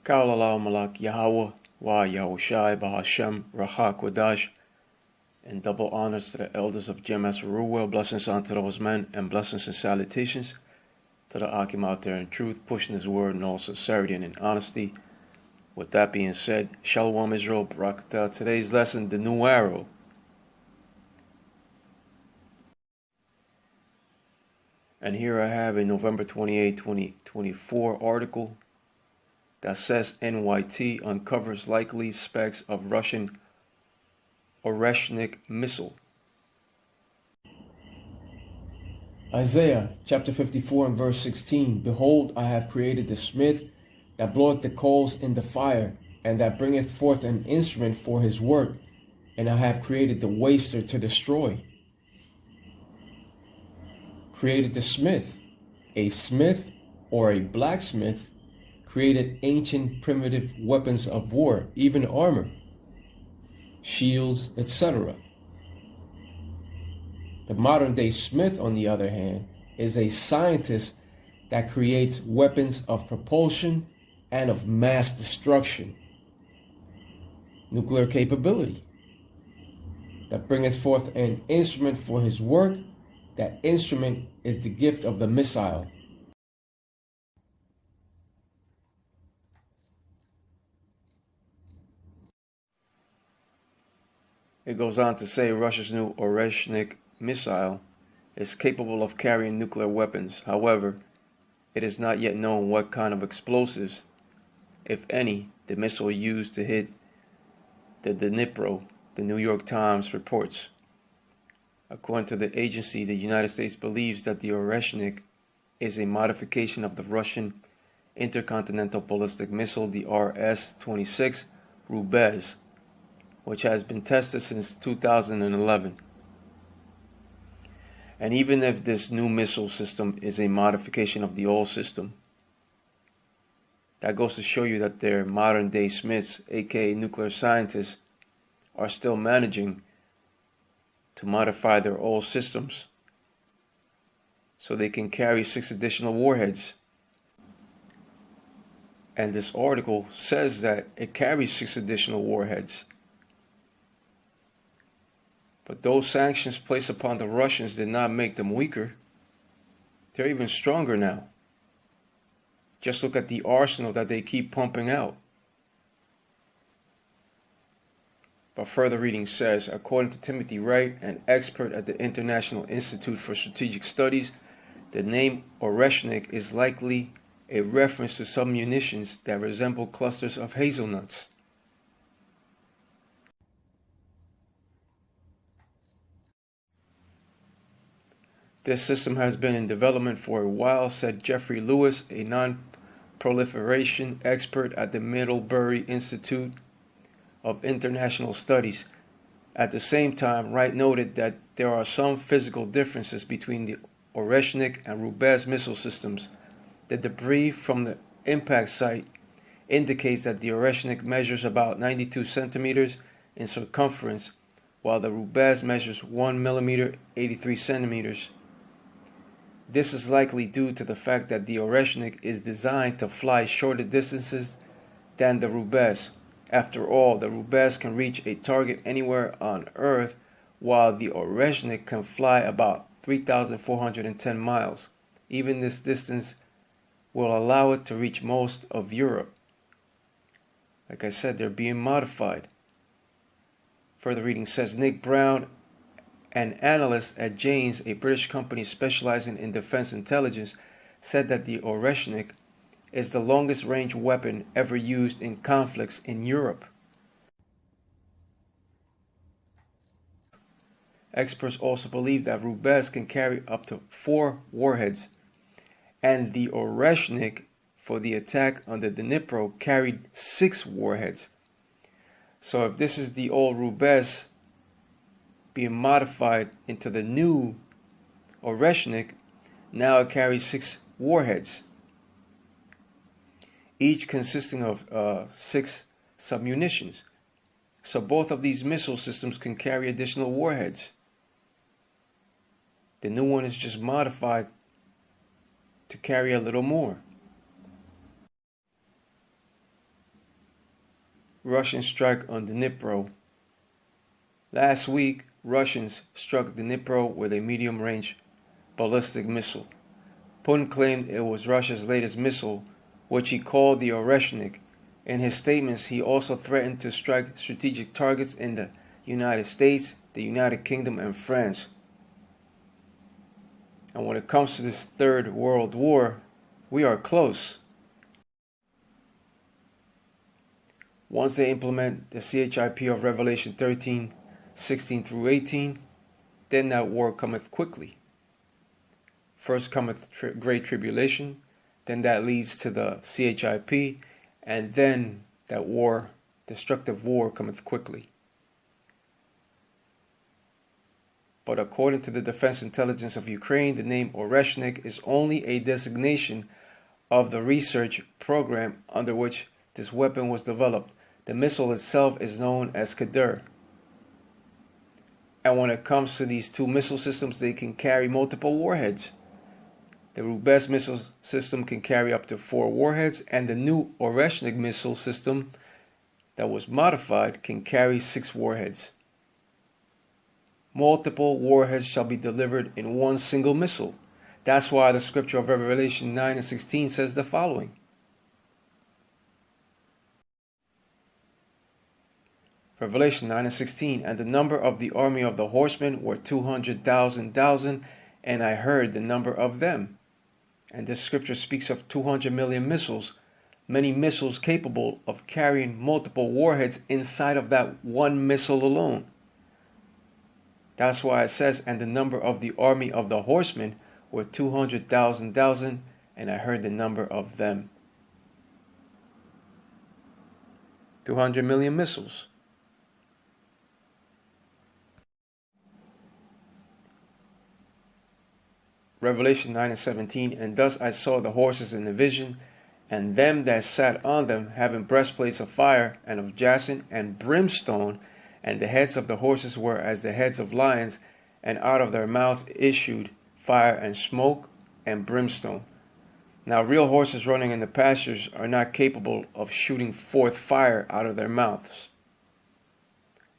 Ka'alala Malak Yahweh Wa Yahushai Bahashem Rachak Wadash, and double honors to the elders of Jemas Ruwell, blessings unto those men, and blessings and salutations to the Akim out there in truth, pushing his word in all sincerity and in honesty. With that being said, Shalom Israel, Barakatah. Today's lesson, the new arrow. And here I have a November 28, 2024 article that says NYT uncovers likely specs of Russian Oreshnik missile. Isaiah chapter 54 and verse 16. Behold, I have created the smith that bloweth the coals in the fire, and that bringeth forth an instrument for his work, and I have created the waster to destroy. Created the smith. A smith or a blacksmith created ancient primitive weapons of war, even armor, shields, etc. The modern day smith, on the other hand, is a scientist that creates weapons of propulsion and of mass destruction, nuclear capability, that bringeth forth an instrument for his work. That instrument is the gift of the missile. It goes on to say Russia's new Oreshnik missile is capable of carrying nuclear weapons. However, it is not yet known what kind of explosives, if any, the missile used to hit the Dnipro, the New York Times reports. According to the agency, the United States believes that the Oreshnik is a modification of the Russian intercontinental ballistic missile, the RS-26 Rubez, which has been tested since 2011. And even if this new missile system is a modification of the old system, that goes to show you that their modern day smiths, aka nuclear scientists, are still managing to modify their old systems so they can carry 6 additional warheads. And this article says that it carries 6 additional warheads. But those sanctions placed upon the Russians did not make them weaker. They're even stronger now. Just look at the arsenal that they keep pumping out. But further reading says, according to Timothy Wright, an expert at the International Institute for Strategic Studies, the name Oreshnik is likely a reference to some munitions that resemble clusters of hazelnuts. This system has been in development for a while, said Jeffrey Lewis, a non-proliferation expert at the Middlebury Institute of International Studies. At the same time, Wright noted that there are some physical differences between the Oreshnik and Rubez missile systems. The debris from the impact site indicates that the Oreshnik measures about 92 centimeters in circumference, while the Rubez measures 1 millimeter, 83 centimeters. This is likely due to the fact that the Oreshnik is designed to fly shorter distances than the Rubez. After all, the Rubez can reach a target anywhere on Earth, while the Oreshnik can fly about 3,410 miles. Even this distance will allow it to reach most of Europe. Like I said, they're being modified. Further reading says Nick Brown, an analyst at Janes, a British company specializing in defense intelligence, said that the Oreshnik is the longest range weapon ever used in conflicts in Europe. Experts also believe that Rubez can carry up to 4 warheads, and the Oreshnik for the attack on the Dnipro carried 6 warheads. So if this is the old Rubez being modified into the new Oreshnik, now it carries 6 warheads, each consisting of 6 submunitions. So both of these missile systems can carry additional warheads. The new one is just modified to carry a little more. Russian strike on Dnipro. Last week, Russians struck Dnipro with a medium-range ballistic missile. Putin claimed it was Russia's latest missile, which he called the Oreshnik. In his statements, he also threatened to strike strategic targets in the United States, the United Kingdom, and France. And when it comes to this Third World War, we are close. Once they implement the CHIP of Revelation 13, 16 through 18, then that war cometh quickly. First cometh great tribulation, then that leads to the CHIP, and then that war, destructive war, cometh quickly. But according to the Defense Intelligence of Ukraine, the name Oreshnik is only a designation of the research program under which this weapon was developed. The missile itself is known as Kadir. And when it comes to these two missile systems, they can carry multiple warheads. The Rubez missile system can carry up to 4 warheads, and the new Oreshnik missile system that was modified can carry 6 warheads. Multiple warheads shall be delivered in one single missile. That's why the scripture of Revelation 9 and 16 says the following. Revelation 9 and 16, and the number of the army of the horsemen were 200,000, and I heard the number of them. And this scripture speaks of 200 million missiles, many missiles capable of carrying multiple warheads inside of that one missile alone. That's why it says, and the number of the army of the horsemen were 200,000, and I heard the number of them. 200 million missiles. Revelation 9 and 17, and thus I saw the horses in the vision, and them that sat on them, having breastplates of fire, and of jacinth, and brimstone, and the heads of the horses were as the heads of lions, and out of their mouths issued fire and smoke and brimstone. Now real horses running in the pastures are not capable of shooting forth fire out of their mouths.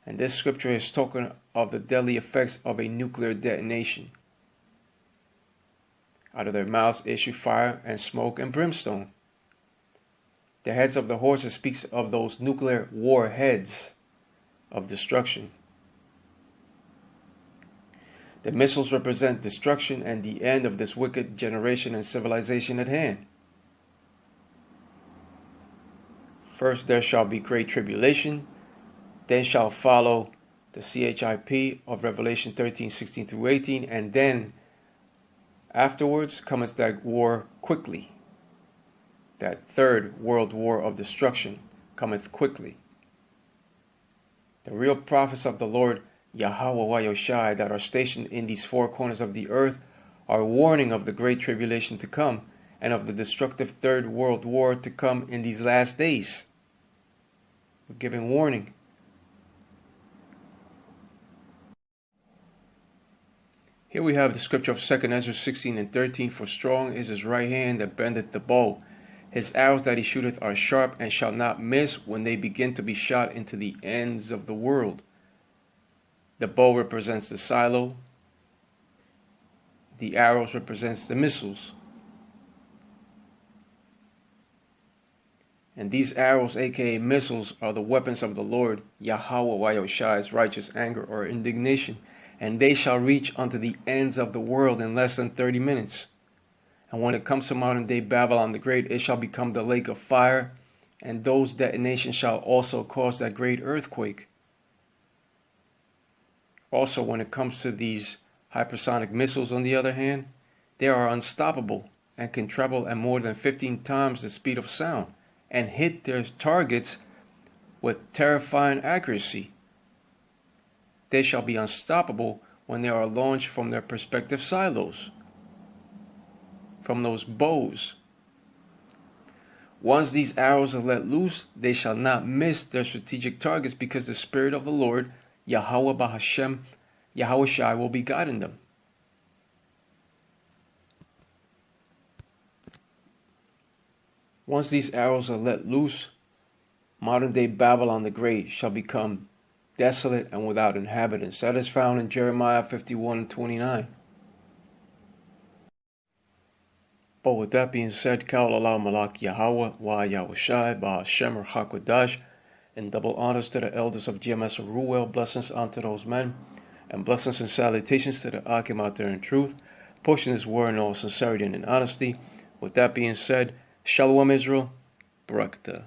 And this scripture is talking of the deadly effects of a nuclear detonation. Out of their mouths issue fire and smoke and brimstone. The heads of the horses speaks of those nuclear warheads of destruction. The missiles represent destruction and the end of this wicked generation and civilization at hand. First there shall be great tribulation, then shall follow the CHIP of Revelation 13, 16 through 18, and then afterwards cometh that war quickly. That third world war of destruction cometh quickly. The real prophets of the Lord Yahweh Yahushai that are stationed in these 4 corners of the earth are warning of the great tribulation to come and of the destructive third world war to come in these last days. We're giving warning. Here we have the scripture of 2 Esdras 16 and 13. For strong is his right hand that bendeth the bow. His arrows that he shooteth are sharp, and shall not miss when they begin to be shot into the ends of the world. The bow represents the silo. The arrows represents the missiles. And these arrows, aka missiles, are the weapons of the Lord Yahweh Yahushai's righteous anger or indignation. And they shall reach unto the ends of the world in less than 30 minutes. And when it comes to modern day Babylon the Great, it shall become the lake of fire, and those detonations shall also cause that great earthquake. Also, when it comes to these hypersonic missiles, on the other hand, they are unstoppable and can travel at more than 15 times the speed of sound and hit their targets with terrifying accuracy. They shall be unstoppable when they are launched from their respective silos, from those bows. Once these arrows are let loose, they shall not miss their strategic targets, because the Spirit of the Lord, Yahweh Bahashem, Yahushai, will be guiding them. Once these arrows are let loose, Modern-day Babylon the Great shall become desolate and without inhabitants. That is found in Jeremiah 51:29. But with that being said, Kaulallah Malak Yahweh Wa Yahushai Ba Hashem Hakwadash, and double honors to the elders of GMS Ruel, blessings unto those men, and blessings and salutations to the Akim out there in truth, pushing this word in all sincerity and in honesty. With that being said, Shalom Israel, Barakatah.